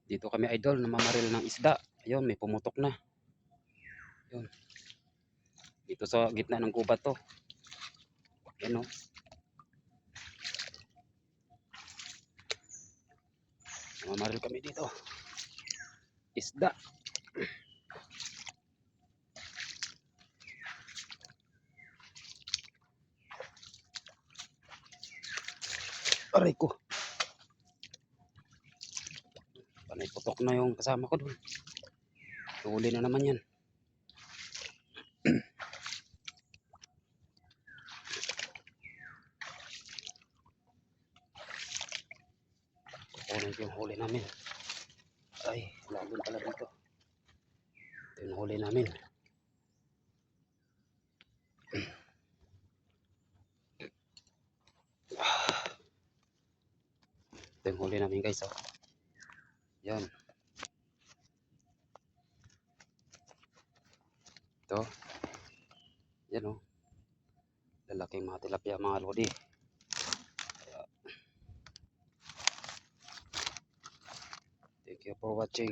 Dito kami idol namamaril ng isda. Ayun, may pumutok na. Ayun. Dito sa gitna ng gubat to. Ayun oh. Namamaril kami dito. Isda. Aray ko. Panay putok na yung kasama ko doon. Huli na naman yan. Kukunin yung huli namin. Ay, lalim pala dito. Ito yung huli namin. Ito yung huli namin guys. Oh. Yan. Ito. Yan oh. Lalaking mga tilapia mga lodi. Thank you for watching.